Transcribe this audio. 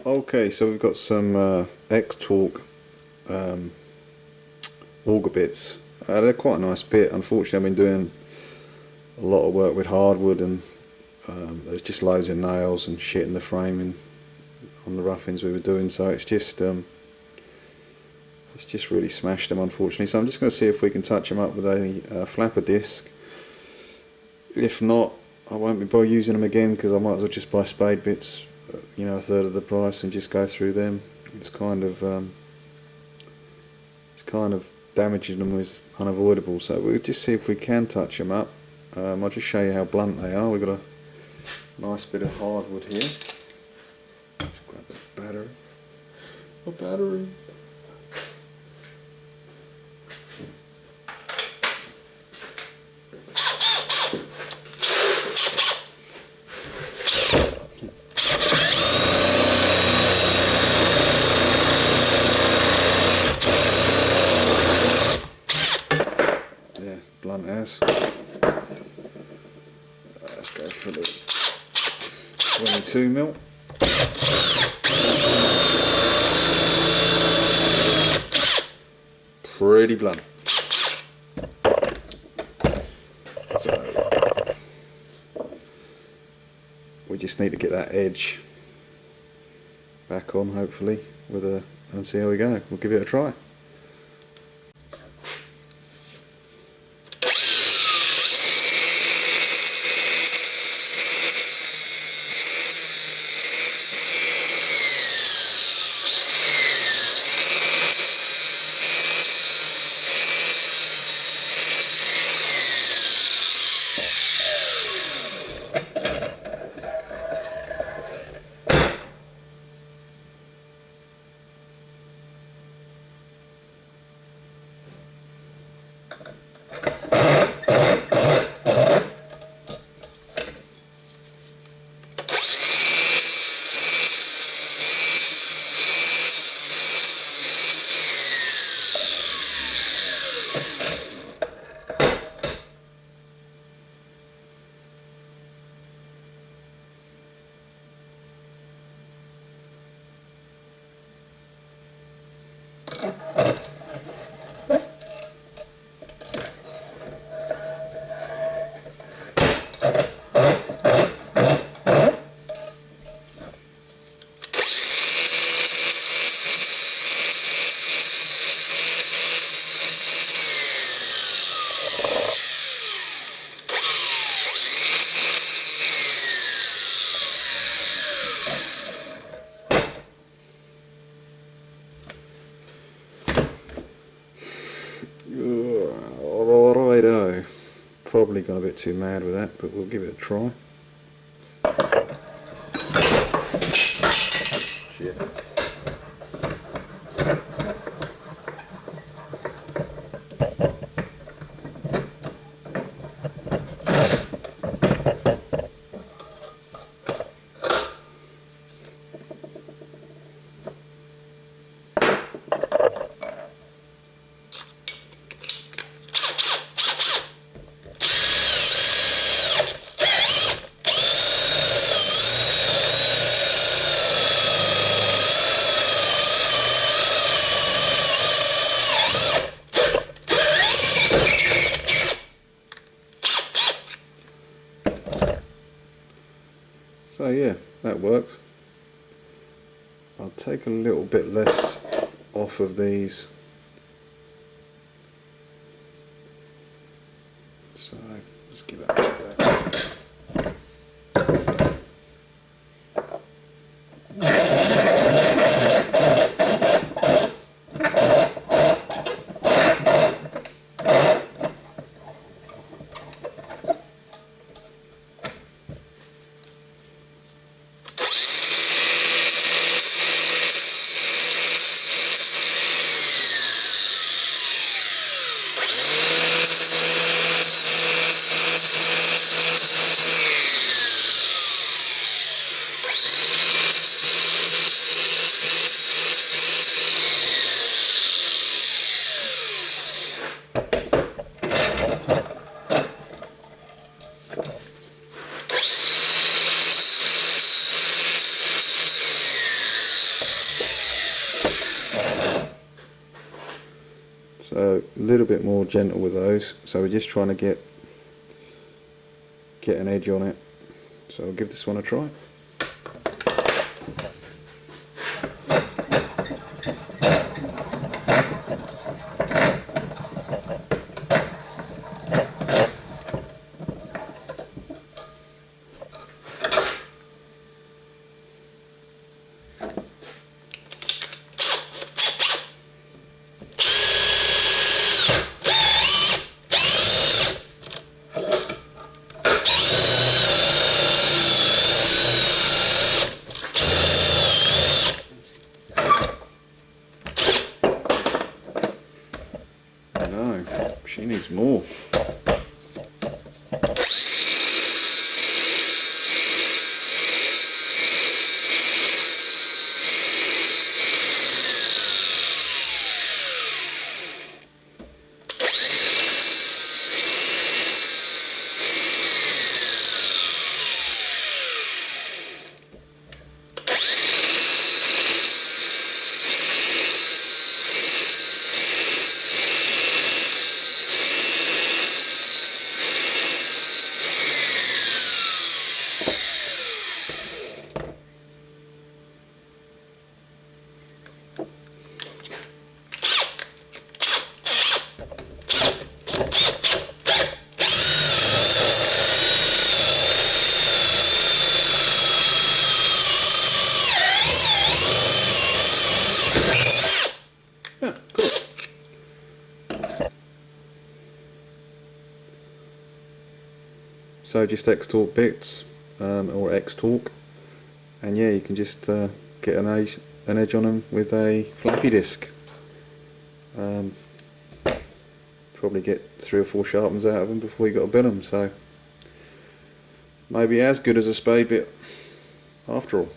Okay, so we've got some Xtorque auger bits. They're quite a nice bit. Unfortunately, I've been doing a lot of work with hardwood, and there's just loads of nails and shit in the framing on the roughings we were doing, so it's just really smashed them, unfortunately. So I'm just going to see if we can touch them up with a flapper disc. If not, I won't be using them again, because I might as well just buy spade bits, you know, a third of the price, and just go through them. It's kind of damaging them is unavoidable. So we'll just see if we can touch them up. I'll just show you how blunt they are. We've got a nice bit of hardwood here. Let's grab a battery. A battery. Yeah, blunt as. Let's go for the 22mm. Pretty blunt. So we just need to get that edge back on, hopefully, and see how we go. We'll give it a try. Alrighto. Probably got a bit too mad with that, but we'll give it a try. Shit. So yeah, that works. I'll take a little bit less off of these. So just give that a go. So a little bit more gentle with those. So we're just trying to get an edge on it. So I'll give this one a try. No, she needs more. Yeah, cool. So just Xtorque bits, or Xtorque, and yeah, you can just get an edge on them with a flappy disc. Probably get 3 or 4 sharpens out of them before you got to bend them, so maybe as good as a spade bit after all.